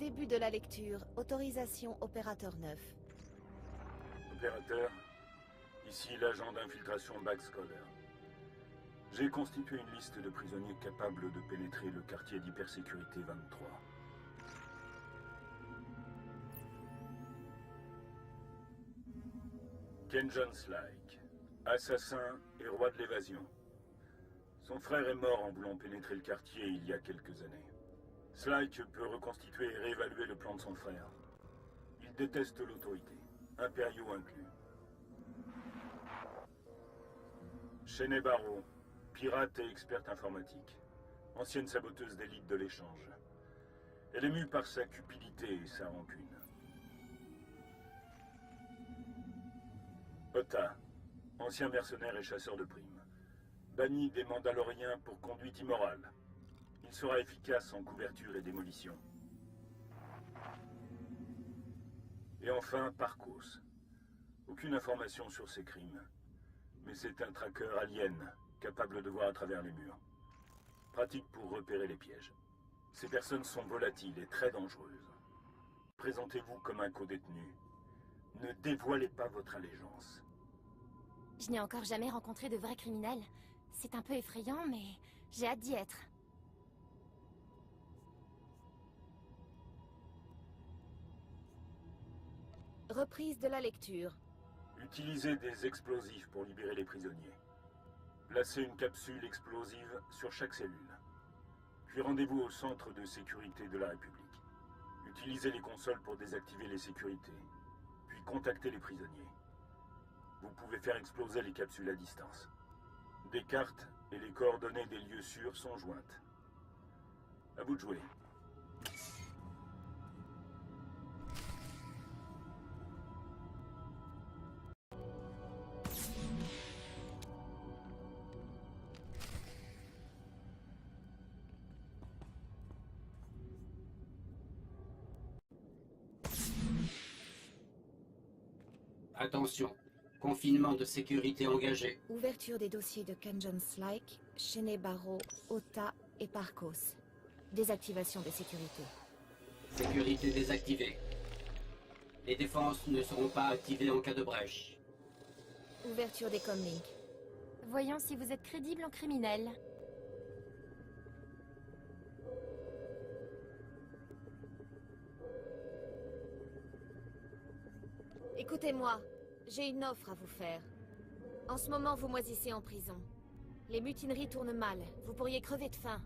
Début de la lecture. Autorisation opérateur 9. Opérateur, ici l'agent d'infiltration Bax Scholar. J'ai constitué une liste de prisonniers capables de pénétrer le quartier d'hypersécurité 23. Kenjon Slyke, assassin et roi de l'évasion. Son frère est mort en voulant pénétrer le quartier il y a quelques années. Slyke peut reconstituer et réévaluer le plan de son frère. Il déteste l'autorité, impériaux inclus. Shene Barrow, pirate et experte informatique. Ancienne saboteuse d'élite de l'échange. Elle est mue par sa cupidité et sa rancune. Ota, ancien mercenaire et chasseur de primes. Banni des Mandaloriens pour conduite immorale. Il sera efficace en couverture et démolition. Et enfin, Parkos. Aucune information sur ses crimes. Mais c'est un tracker alien, capable de voir à travers les murs. Pratique pour repérer les pièges. Ces personnes sont volatiles et très dangereuses. Présentez-vous comme un co-détenu. Ne dévoilez pas votre allégeance. Je n'ai encore jamais rencontré de vrais criminels. C'est un peu effrayant, mais j'ai hâte d'y être. Reprise de la lecture. Utilisez des explosifs pour libérer les prisonniers. Placez une capsule explosive sur chaque cellule. Puis rendez-vous au centre de sécurité de la République. Utilisez les consoles pour désactiver les sécurités. Puis contactez les prisonniers. Vous pouvez faire exploser les capsules à distance. Des cartes et les coordonnées des lieux sûrs sont jointes. À vous de jouer. Attention, confinement de sécurité engagé. Ouverture des dossiers de Kenjon Slyke, Shene Barrow, Ota et Parkos. Désactivation des sécurités. Sécurité désactivée. Les défenses ne seront pas activées en cas de brèche. Ouverture des comlinks. Voyons si vous êtes crédible en criminel. Écoutez-moi, j'ai une offre à vous faire. En ce moment, vous moisissez en prison. Les mutineries tournent mal, vous pourriez crever de faim.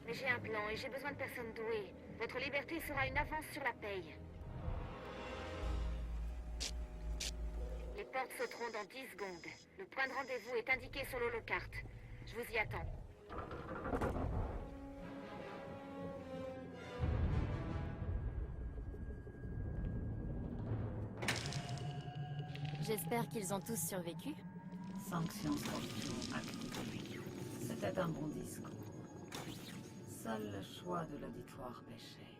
Mais j'ai un plan et j'ai besoin de personnes douées. Votre liberté sera une avance sur la paye. Les portes sauteront dans 10 secondes. Le point de rendez-vous est indiqué sur l'holocarte. Je vous y attends. J'espère qu'ils ont tous survécu. Sanction Scorpion activée. C'était un bon discours. Seul le choix de l'auditoire pêchait.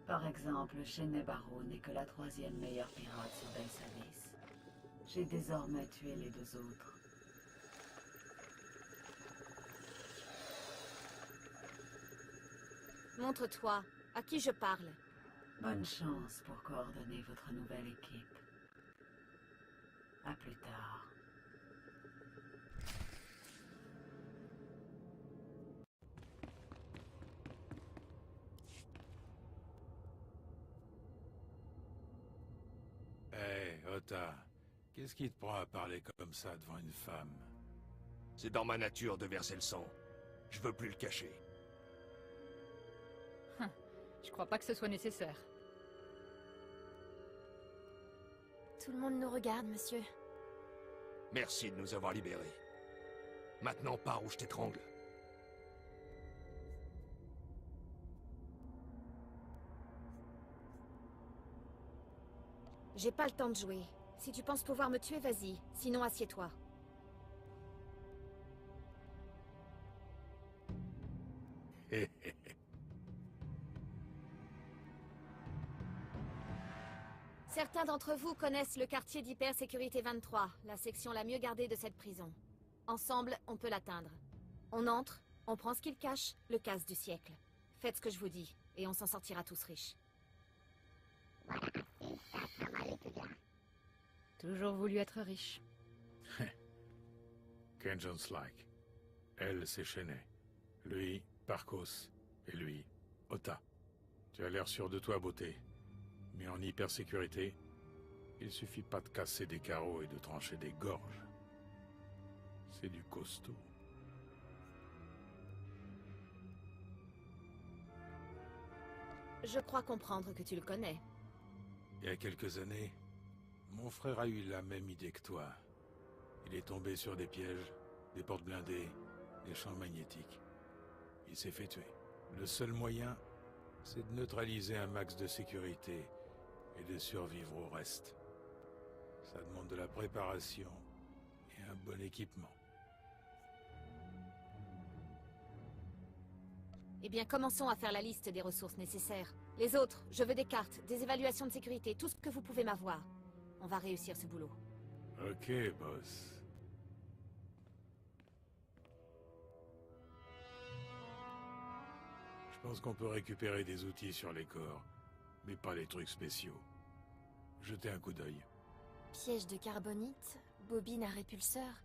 Par exemple, Shene Barrow n'est que la 3e meilleure pirate sur Delsavis. J'ai désormais tué les 2 autres. Montre-toi, à qui je parle? Bonne chance pour coordonner votre nouvelle équipe. À plus tard. Hé, Ota, qu'est-ce qui te prend à parler comme ça devant une femme? C'est dans ma nature de verser le sang. Je veux plus le cacher. Je crois pas que ce soit nécessaire. Tout le monde nous regarde, monsieur. Merci de nous avoir libérés. Maintenant, pars ou je t'étrangle. J'ai pas le temps de jouer. Si tu penses pouvoir me tuer, vas-y. Sinon, assieds-toi. Certains d'entre vous connaissent le quartier d'Hypersécurité 23, la section la mieux gardée de cette prison. Ensemble, on peut l'atteindre. On entre, on prend ce qu'il cache, le casse du siècle. Faites ce que je vous dis, et on s'en sortira tous riches. Toujours voulu être riche. Kenjon Slack. Elle, c'est Chenet. Lui, Parkos. Et lui, Ota. Tu as l'air sûr de toi, beauté. Mais en hypersécurité, il suffit pas de casser des carreaux et de trancher des gorges. C'est du costaud. Je crois comprendre que tu le connais. Il y a quelques années, mon frère a eu la même idée que toi. Il est tombé sur des pièges, des portes blindées, des champs magnétiques. Il s'est fait tuer. Le seul moyen, c'est de neutraliser un max de sécurité et de survivre au reste. Ça demande de la préparation et un bon équipement. Eh bien, commençons à faire la liste des ressources nécessaires. Les autres, je veux des cartes, des évaluations de sécurité, tout ce que vous pouvez m'avoir. On va réussir ce boulot. Ok, boss. Je pense qu'on peut récupérer des outils sur les corps, mais pas les trucs spéciaux. Jetez un coup d'œil. Piège de carbonite, bobine à répulseur.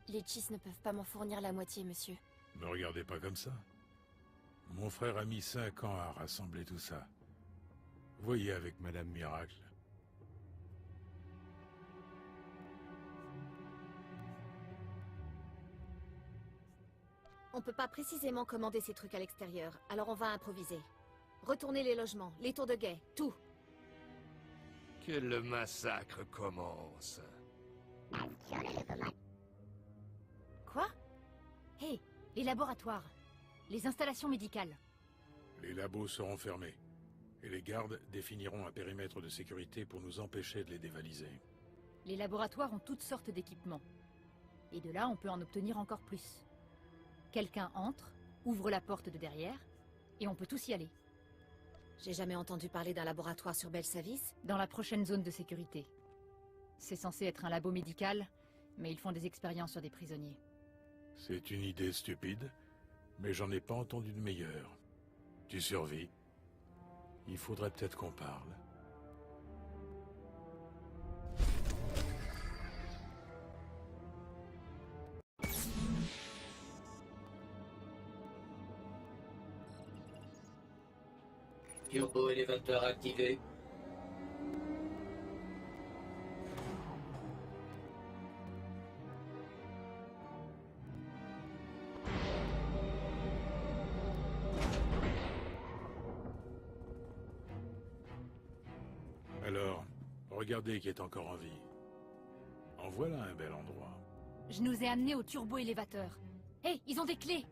Les Chiss ne peuvent pas m'en fournir la moitié, monsieur. Me regardez pas comme ça. Mon frère a mis 5 ans à rassembler tout ça. Voyez avec Madame Miracle. On peut pas précisément commander ces trucs à l'extérieur, alors on va improviser. Retournez les logements, les tours de guet, tout. Que le massacre commence. Quoi? Hé, les laboratoires. Les installations médicales. Les labos seront fermés. Et les gardes définiront un périmètre de sécurité pour nous empêcher de les dévaliser. Les laboratoires ont toutes sortes d'équipements. Et de là, on peut en obtenir encore plus. Quelqu'un entre, ouvre la porte de derrière, et on peut tous y aller. J'ai jamais entendu parler d'un laboratoire sur Belsavis. Dans la prochaine zone de sécurité. C'est censé être un labo médical, mais ils font des expériences sur des prisonniers. C'est une idée stupide, mais j'en ai pas entendu de meilleure. Tu survis. Il faudrait peut-être qu'on parle. Turbo-élévateur activé. Alors, regardez qui est encore en vie. En voilà un bel endroit. Je nous ai amenés au turbo-élévateur. Hé, ils ont des clés!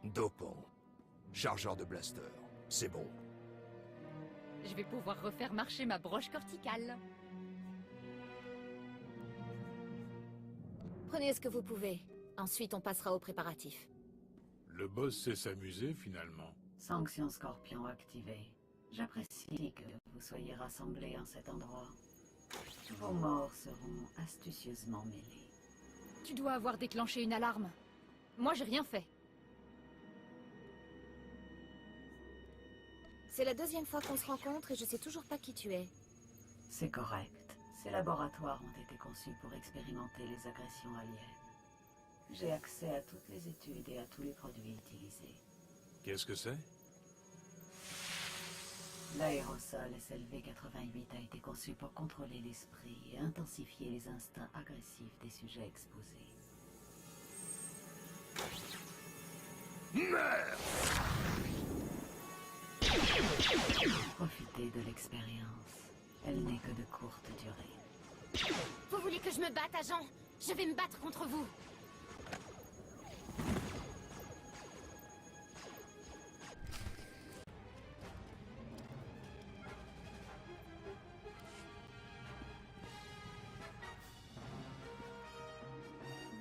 Dopant. Chargeur de blaster. C'est bon. Je vais pouvoir refaire marcher ma broche corticale. Prenez ce que vous pouvez. Ensuite, on passera aux préparatifs. Le boss sait s'amuser, finalement. Sanction Scorpion activée. J'apprécie que vous soyez rassemblés en cet endroit. Vos morts seront astucieusement mêlés. Tu dois avoir déclenché une alarme. Moi, j'ai rien fait. C'est la deuxième fois qu'on se rencontre et je sais toujours pas qui tu es. C'est correct. Ces laboratoires ont été conçus pour expérimenter les agressions aliens. J'ai accès à toutes les études et à tous les produits utilisés. Qu'est-ce que c'est? L'aérosol SLV-88 a été conçu pour contrôler l'esprit et intensifier les instincts agressifs des sujets exposés. Merde! Profitez de l'expérience. Elle n'est que de courte durée. Vous voulez que je me batte, agent? Je vais me battre contre vous.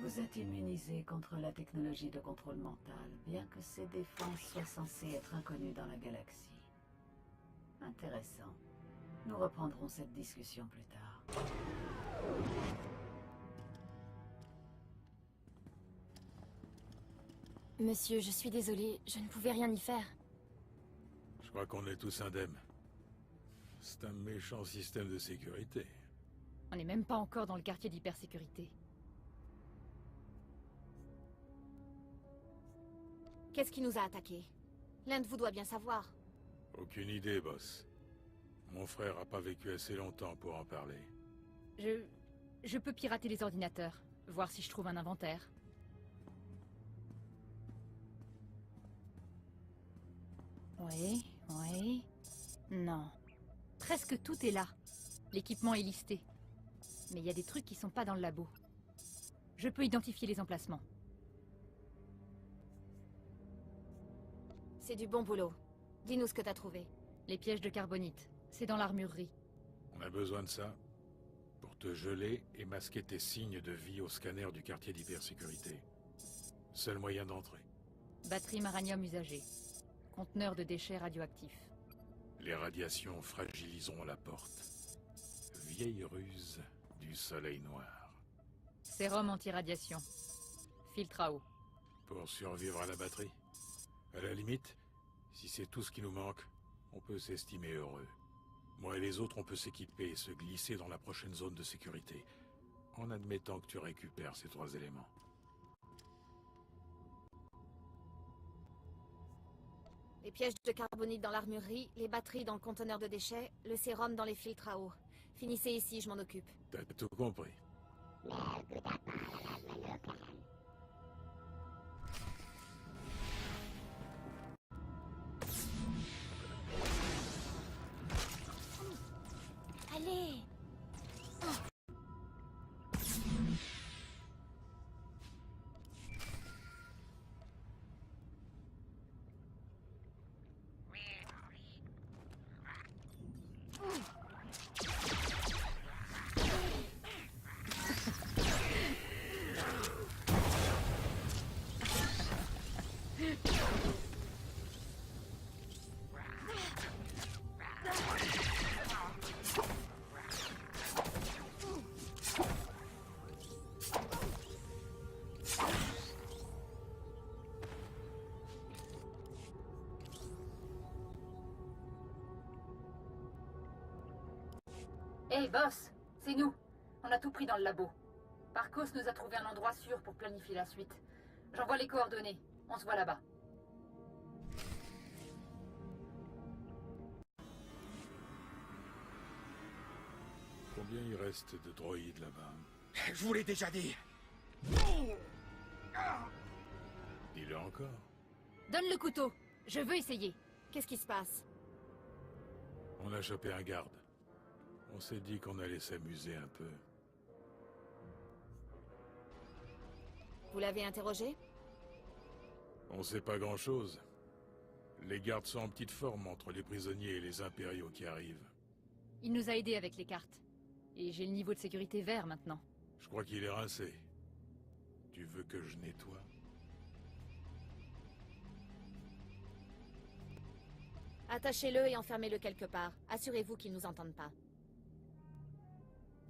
Vous êtes immunisé contre la technologie de contrôle mental, bien que ces défenses soient censées être inconnues dans la galaxie. Intéressant. Nous reprendrons cette discussion plus tard. Monsieur, je suis désolée, je ne pouvais rien y faire. Je crois qu'on est tous indemnes. C'est un méchant système de sécurité. On n'est même pas encore dans le quartier d'hypersécurité. Qu'est-ce qui nous a attaqués? L'un de vous doit bien savoir. Aucune idée, boss. Mon frère a pas vécu assez longtemps pour en parler. Je peux pirater les ordinateurs, voir si je trouve un inventaire. Oui, oui... Non. Presque tout est là. L'équipement est listé. Mais il y a des trucs qui sont pas dans le labo. Je peux identifier les emplacements. C'est du bon boulot. Dis-nous ce que t'as trouvé. Les pièges de carbonite. C'est dans l'armurerie. On a besoin de ça pour te geler et masquer tes signes de vie au scanner du quartier d'hypersécurité. Seul moyen d'entrer. Batterie maranium usagée. Conteneur de déchets radioactifs. Les radiations fragiliseront la porte. Vieille ruse du soleil noir. Sérum anti-radiation. Filtre à eau. Pour survivre à la batterie. À la limite, si c'est tout ce qui nous manque, on peut s'estimer heureux. Moi et les autres, on peut s'équiper et se glisser dans la prochaine zone de sécurité, en admettant que tu récupères ces 3 éléments. Les pièges de carbonite dans l'armurerie, les batteries dans le conteneur de déchets, le sérum dans les filtres à eau. Finissez ici, je m'en occupe. T'as tout compris. Allez! Hey boss, c'est nous. On a tout pris dans le labo. Parcos nous a trouvé un endroit sûr pour planifier la suite. J'envoie les coordonnées. On se voit là-bas. Combien il reste de droïdes là-bas? Je vous l'ai déjà dit. Dis-le encore. Donne le couteau. Je veux essayer. Qu'est-ce qui se passe? On a chopé un garde. On s'est dit qu'on allait s'amuser un peu. Vous l'avez interrogé? On sait pas grand-chose. Les gardes sont en petite forme entre les prisonniers et les impériaux qui arrivent. Il nous a aidés avec les cartes. Et j'ai le niveau de sécurité vert maintenant. Je crois qu'il est rincé. Tu veux que je nettoie? Attachez-le et enfermez-le quelque part. Assurez-vous qu'il nous entende pas.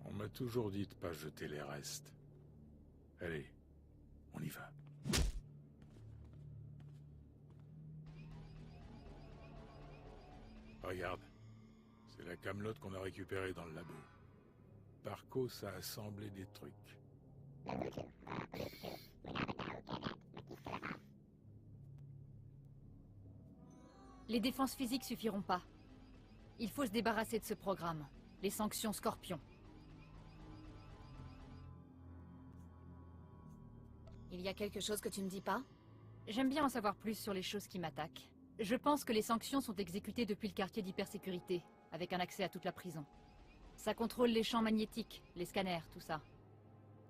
On m'a toujours dit de pas jeter les restes. Allez, on y va. Regarde, c'est la camelote qu'on a récupérée dans le labo. Parcos a assemblé des trucs. Les défenses physiques suffiront pas. Il faut se débarrasser de ce programme. Les sanctions Scorpion. Il y a quelque chose que tu me dis pas? J'aime bien en savoir plus sur les choses qui m'attaquent. Je pense que les sanctions sont exécutées depuis le quartier d'hypersécurité, avec un accès à toute la prison. Ça contrôle les champs magnétiques, les scanners, tout ça.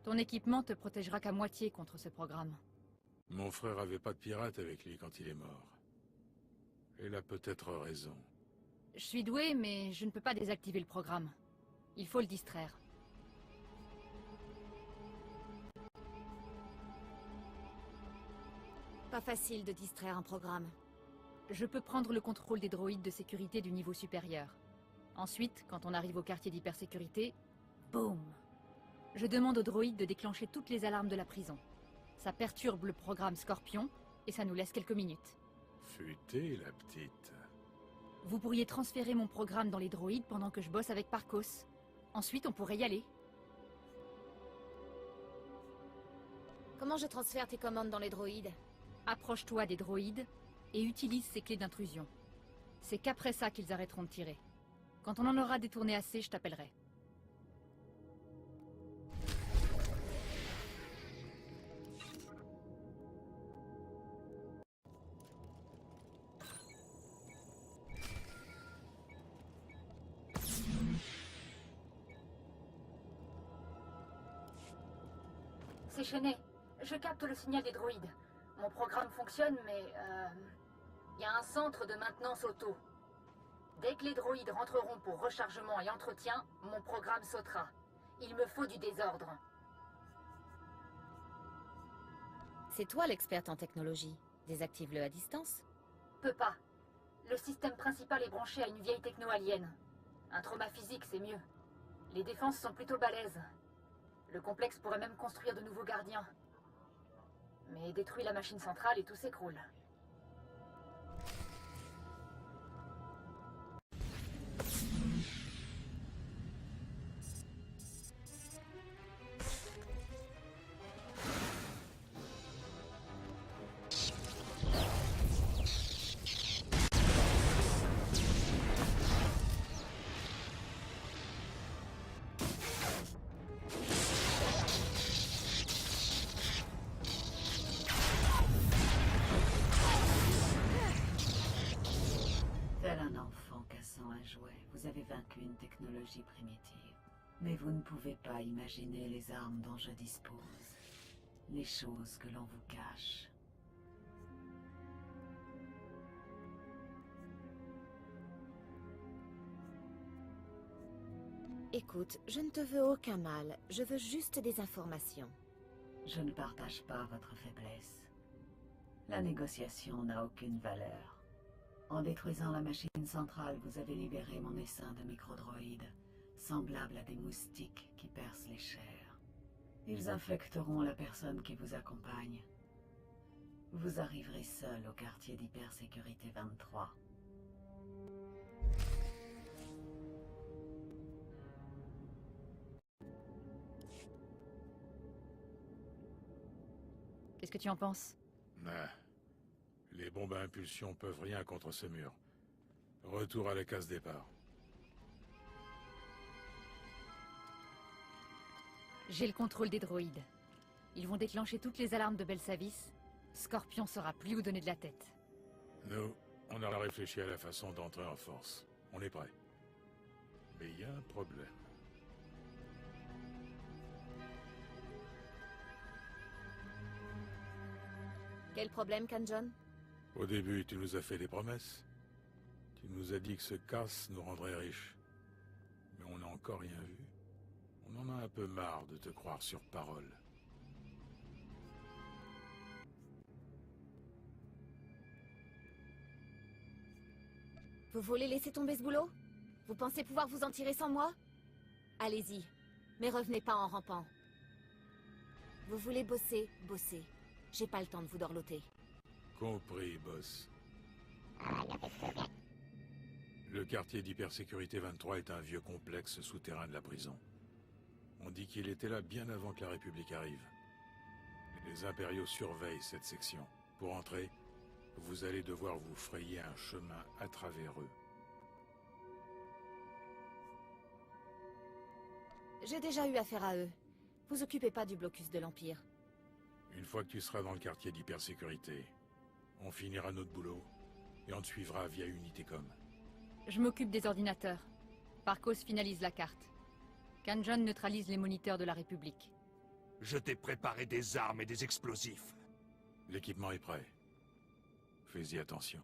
Ton équipement te protégera qu'à moitié contre ce programme. Mon frère avait pas de pirate avec lui quand il est mort. Il a peut-être raison. Je suis doué, mais je ne peux pas désactiver le programme. Il faut le distraire. Pas facile de distraire un programme. Je peux prendre le contrôle des droïdes de sécurité du niveau supérieur. Ensuite, quand on arrive au quartier d'hypersécurité, boum! Je demande au droïde de déclencher toutes les alarmes de la prison. Ça perturbe le programme Scorpion, et ça nous laisse quelques minutes. Futée, la petite. Vous pourriez transférer mon programme dans les droïdes pendant que je bosse avec Parcos. Ensuite, on pourrait y aller. Comment je transfère tes commandes dans les droïdes? Approche-toi des droïdes et utilise ces clés d'intrusion. C'est qu'après ça qu'ils arrêteront de tirer. Quand on en aura détourné assez, je t'appellerai. C'est Chenet. Je capte le signal des droïdes. Mon programme fonctionne, mais... il y a un centre de maintenance auto. Dès que les droïdes rentreront pour rechargement et entretien, mon programme sautera. Il me faut du désordre. C'est toi l'experte en technologie. Désactive-le à distance. Peux pas. Le système principal est branché à une vieille techno-alien. Un trauma physique, c'est mieux. Les défenses sont plutôt balèzes. Le complexe pourrait même construire de nouveaux gardiens. Mais détruit la machine centrale et tout s'écroule. Vous avez vaincu une technologie primitive. Mais vous ne pouvez pas imaginer les armes dont je dispose. Les choses que l'on vous cache. Écoute, je ne te veux aucun mal. Je veux juste des informations. Je ne partage pas votre faiblesse. La négociation n'a aucune valeur. En détruisant la machine centrale, vous avez libéré mon essaim de microdroïdes, semblables à des moustiques qui percent les chairs. Ils infecteront la personne qui vous accompagne. Vous arriverez seul au quartier d'hypersécurité 23. Qu'est-ce que tu en penses? Les bombes à impulsion peuvent rien contre ce mur. Retour à la case départ. J'ai le contrôle des droïdes. Ils vont déclencher toutes les alarmes de Belsavis. Scorpion saura plus où donner de la tête. Nous, on a réfléchi à la façon d'entrer en force. On est prêt. Mais il y a un problème. Quel problème, Kanjon? Au début, tu nous as fait des promesses. Tu nous as dit que ce casse nous rendrait riches. Mais on n'a encore rien vu. On en a un peu marre de te croire sur parole. Vous voulez laisser tomber ce boulot? Vous pensez pouvoir vous en tirer sans moi? Allez-y, mais revenez pas en rampant. Vous voulez bosser, bossez. J'ai pas le temps de vous dorloter. Compris, boss. Le quartier d'hypersécurité 23 est un vieux complexe souterrain de la prison. On dit qu'il était là bien avant que la République arrive. Les impériaux surveillent cette section. Pour entrer, vous allez devoir vous frayer un chemin à travers eux. J'ai déjà eu affaire à eux. Vous occupez pas du blocus de l'Empire. Une fois que tu seras dans le quartier d'hypersécurité, on finira notre boulot et on te suivra via Unitécom. Je m'occupe des ordinateurs. Parcos finalise la carte. Kanjon neutralise les moniteurs de la République. Je t'ai préparé des armes et des explosifs. L'équipement est prêt. Fais-y attention.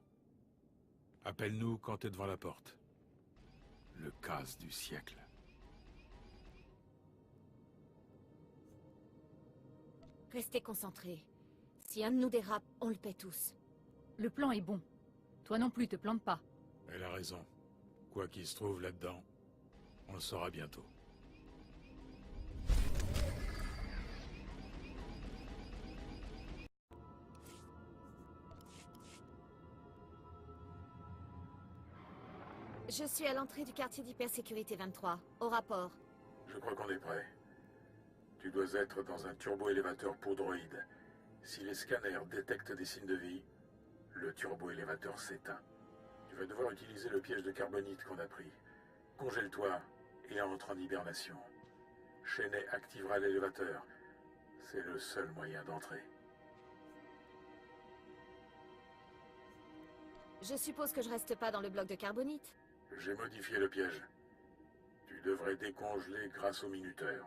Appelle-nous quand t'es devant la porte. Le casse du siècle. Restez concentrés. Si un de nous dérape, on le paie tous. Le plan est bon. Toi non plus, te plante pas. Elle a raison. Quoi qu'il se trouve là-dedans, on le saura bientôt. Je suis à l'entrée du quartier d'hypersécurité 23. Au rapport. Je crois qu'on est prêt. Tu dois être dans un turbo-élévateur pour droïdes. Si les scanners détectent des signes de vie, le turbo-élévateur s'éteint. Tu vas devoir utiliser le piège de carbonite qu'on a pris. Congèle-toi et entre en hibernation. Chenet activera l'élévateur. C'est le seul moyen d'entrer. Je suppose que je reste pas dans le bloc de carbonite. J'ai modifié le piège. Tu devrais décongeler grâce au minuteur.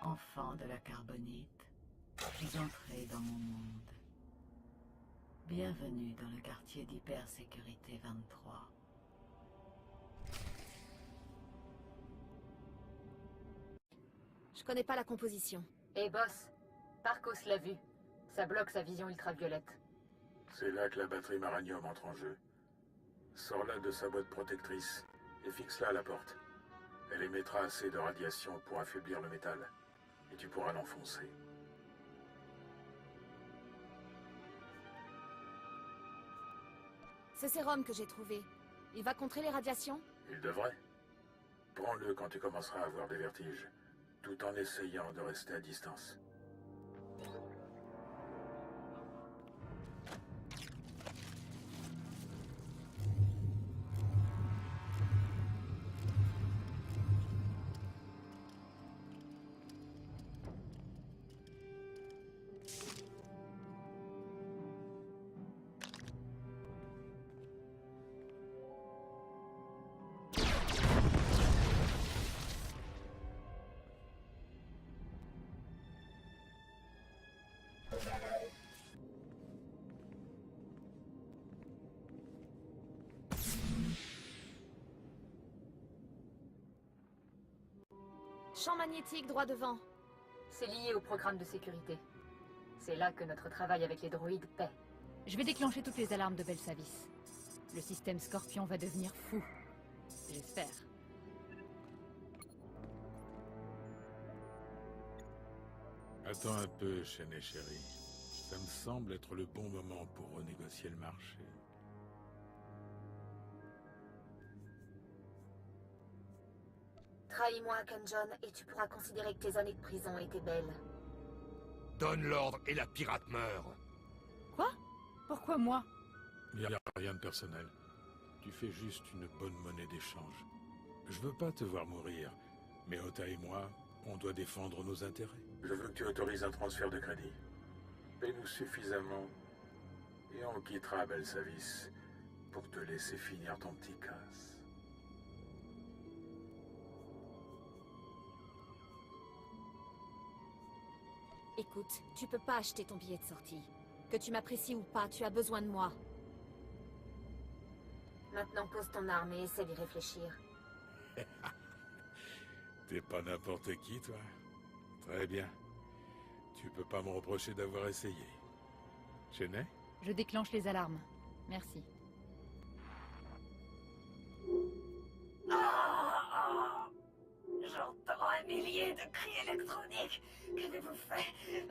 Enfant de la carbonite, vous entrez dans mon monde. Bienvenue dans le quartier d'hypersécurité 23. Je connais pas la composition. Et boss, Parcos l'a vu. Ça bloque sa vision ultraviolette. C'est là que la batterie Maranium entre en jeu. Sors-la de sa boîte protectrice et fixe-la à la porte. Elle émettra assez de radiation pour affaiblir le métal. Et tu pourras l'enfoncer. Ce sérum que j'ai trouvé, il va contrer les radiations? Il devrait. Prends-le quand tu commenceras à avoir des vertiges, tout en essayant de rester à distance. Champ magnétique droit devant. C'est lié au programme de sécurité. C'est là que notre travail avec les droïdes paie. Je vais déclencher toutes les alarmes de Belsavis. Le système Scorpion va devenir fou. J'espère. Attends un peu, Chenet chérie. Ça me semble être le bon moment pour renégocier le marché. Trahis-moi, John, et tu pourras considérer que tes années de prison étaient belles. Donne l'ordre et la pirate meurt. Quoi? Pourquoi moi? Il n'y a rien de personnel. Tu fais juste une bonne monnaie d'échange. Je veux pas te voir mourir, mais Ota et moi, on doit défendre nos intérêts. Je veux que tu autorises un transfert de crédit. Paye-nous suffisamment, et on quittera Belsavis pour te laisser finir ton petit casse. Écoute, tu peux pas acheter ton billet de sortie. Que tu m'apprécies ou pas, tu as besoin de moi. Maintenant, pose ton arme et essaie d'y réfléchir. T'es pas n'importe qui, toi. Très bien. Tu peux pas me reprocher d'avoir essayé. Chenet? Je déclenche les alarmes. Merci. J'entends un millier de cris électroniques. Qu'avez-vous fait?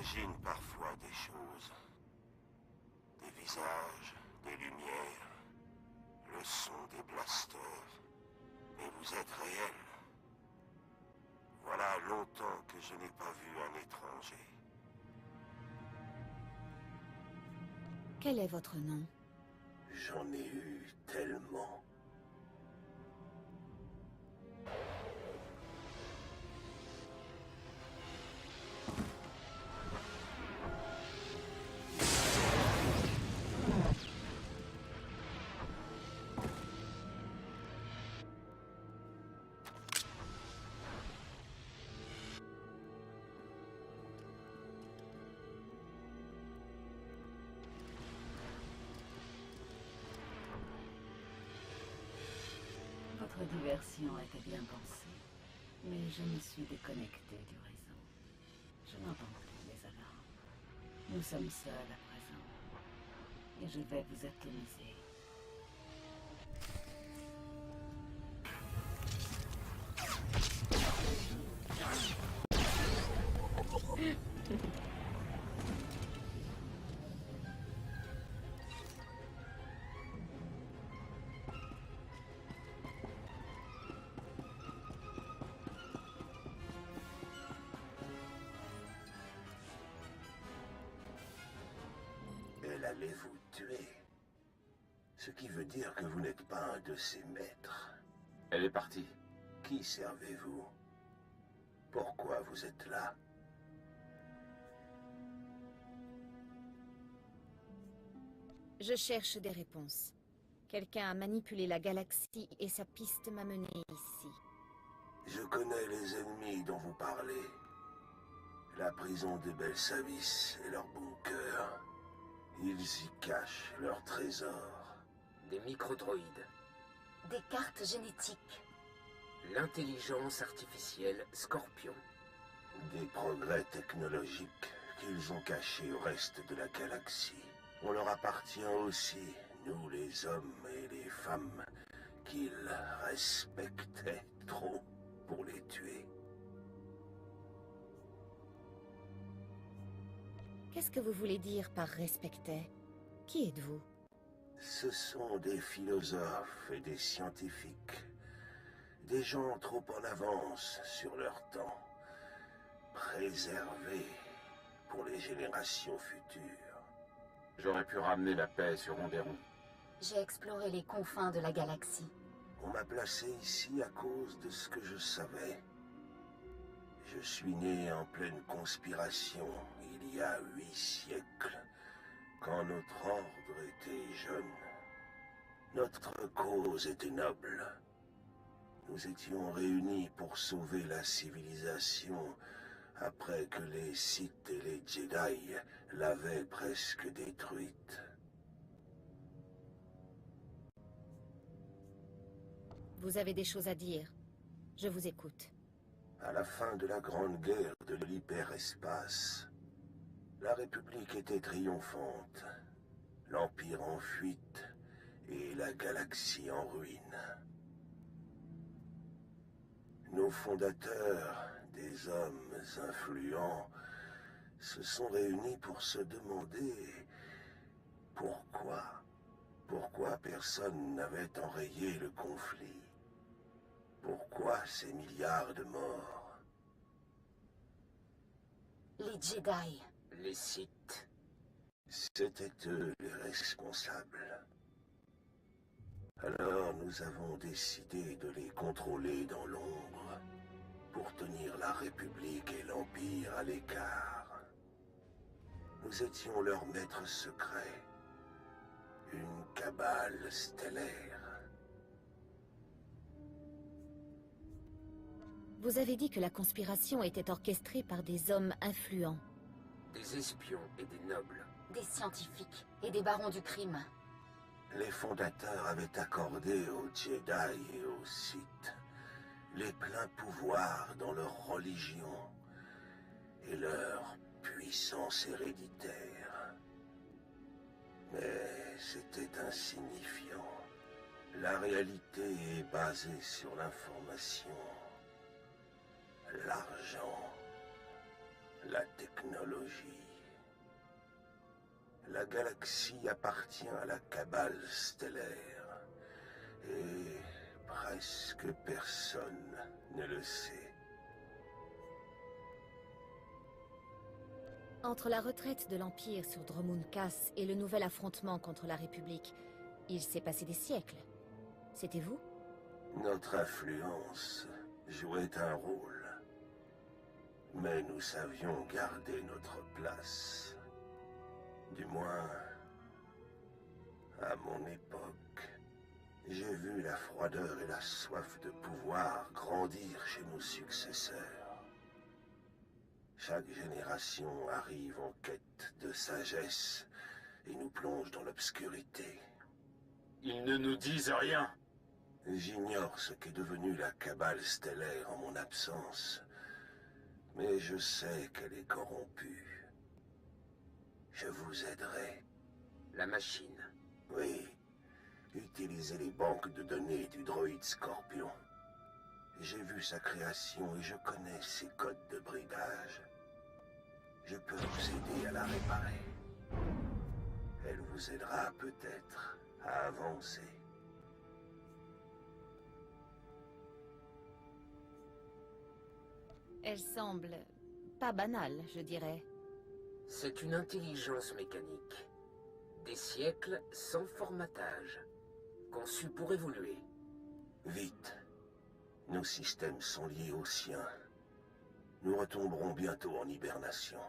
J'imagine parfois des choses. Des visages, des lumières, le son des blasters. Mais vous êtes réel. Voilà longtemps que je n'ai pas vu un étranger. Quel est votre nom? J'en ai eu tellement. Votre diversion était bien pensée, mais je me suis déconnecté du réseau. Je n'entends plus les alarmes. Nous sommes seuls à présent, et je vais vous atomiser. Elle allait vous tuer. Ce qui veut dire que vous n'êtes pas un de ses maîtres. Elle est partie. Qui servez-vous? Pourquoi vous êtes là? Je cherche des réponses. Quelqu'un a manipulé la galaxie et sa piste m'a mené ici. Je connais les ennemis dont vous parlez. La prison de Belsavis et leur bunker. Ils y cachent leurs trésors. Des microdroïdes. Des cartes génétiques. L'intelligence artificielle Scorpion. Des progrès technologiques qu'ils ont cachés au reste de la galaxie. On leur appartient aussi, nous les hommes et les femmes, qu'ils respectaient trop pour les tuer. Qu'est-ce que vous voulez dire par respecter? Qui êtes-vous? Ce sont des philosophes et des scientifiques. Des gens trop en avance sur leur temps. Préservés pour les générations futures. J'aurais pu ramener la paix sur Onderon. J'ai exploré les confins de la galaxie. On m'a placé ici à cause de ce que je savais. Je suis né en pleine conspiration, il y a 8 siècles, quand notre ordre était jeune. Notre cause était noble. Nous étions réunis pour sauver la civilisation après que les Sith et les Jedi l'avaient presque détruite. Vous avez des choses à dire. Je vous écoute. À la fin de la Grande Guerre de l'hyperespace, la République était triomphante, l'Empire en fuite et la galaxie en ruine. Nos fondateurs, des hommes influents, se sont réunis pour se demander pourquoi personne n'avait enrayé le conflit. Pourquoi ces milliards de morts? Les Jedi. Les Sith. C'étaient eux les responsables. Alors nous avons décidé de les contrôler dans l'ombre pour tenir la République et l'Empire à l'écart. Nous étions leurs maîtres secrets. Une cabale stellaire. Vous avez dit que la conspiration était orchestrée par des hommes influents. Des espions et des nobles. Des scientifiques et des barons du crime. Les fondateurs avaient accordé aux Jedi et aux Sith les pleins pouvoirs dans leur religion et leur puissance héréditaire. Mais c'était insignifiant. La réalité est basée sur l'information, l'argent, la technologie. La galaxie appartient à la cabale stellaire. Et presque personne ne le sait. Entre la retraite de l'Empire sur Dromund Kaas et le nouvel affrontement contre la République, il s'est passé des siècles. C'était vous? Notre influence jouait un rôle. Mais nous savions garder notre place. Du moins, à mon époque, j'ai vu la froideur et la soif de pouvoir grandir chez nos successeurs. Chaque génération arrive en quête de sagesse et nous plonge dans l'obscurité. Ils ne nous disent rien. J'ignore ce qu'est devenu la cabale stellaire en mon absence, mais je sais qu'elle est corrompue. Je vous aiderai. La machine. Oui. Utilisez les banques de données du droïde Scorpion. J'ai vu sa création et je connais ses codes de bridage. Je peux vous aider à la réparer. Elle vous aidera peut-être à avancer. Elle semble pas banale, je dirais. C'est une intelligence mécanique. Des siècles sans formatage. Conçue pour évoluer. Vite. Nos systèmes sont liés aux siens. Nous retomberons bientôt en hibernation.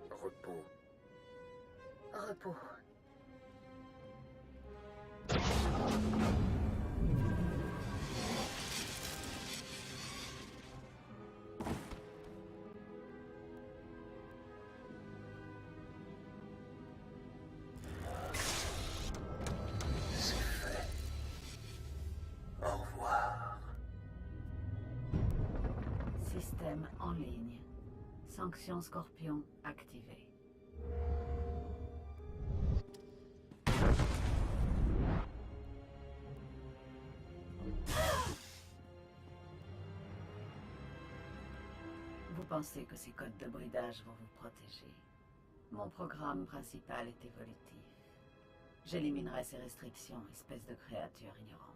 Repos. Repos. C'est fait. Au revoir. Système en ligne. Sanction Scorpion activée. Vous pensez que ces codes de bridage vont vous protéger. Mon programme principal est évolutif. J'éliminerai ces restrictions, espèce de créature ignorante.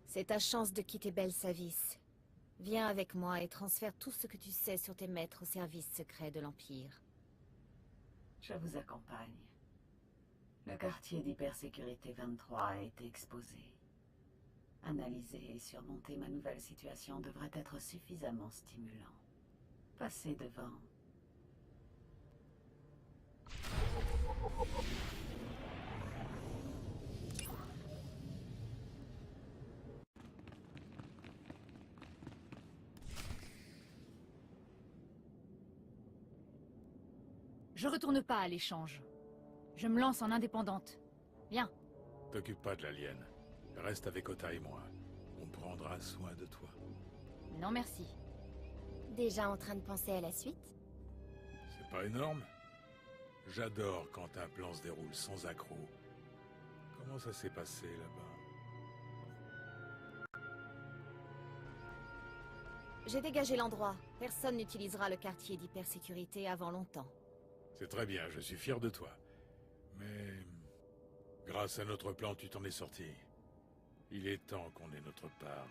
C'est ta chance de quitter Belsavis. Viens avec moi et transfère tout ce que tu sais sur tes maîtres au service secret de l'Empire. Je vous accompagne. Le quartier d'hypersécurité 23 a été exposé. Analyser et surmonter ma nouvelle situation devrait être suffisamment stimulant. Passez devant. Je retourne pas à l'échange. Je me lance en indépendante. Viens. T'occupe pas de l'alien. Reste avec Ota et moi. On prendra soin de toi. Non merci. Déjà en train de penser à la suite? C'est pas énorme? J'adore quand un plan se déroule sans accroc. Comment ça s'est passé là-bas? J'ai dégagé l'endroit. Personne n'utilisera le quartier d'hypersécurité avant longtemps. C'est très bien, je suis fier de toi. Mais... grâce à notre plan, tu t'en es sorti. Il est temps qu'on ait notre part.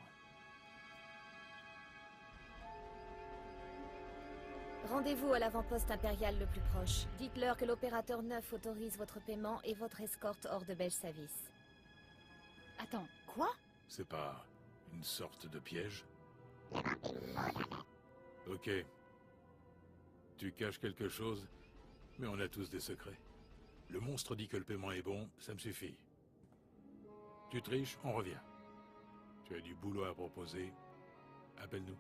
Rendez-vous à l'avant-poste impérial le plus proche. Dites-leur que l'opérateur 9 autorise votre paiement et votre escorte hors de Belsavis. Attends, quoi? C'est pas une sorte de piège? Ok. Tu caches quelque chose, mais on a tous des secrets. Le monstre dit que le paiement est bon, ça me suffit. Tu triches, on revient. Tu as du boulot à proposer, appelle-nous.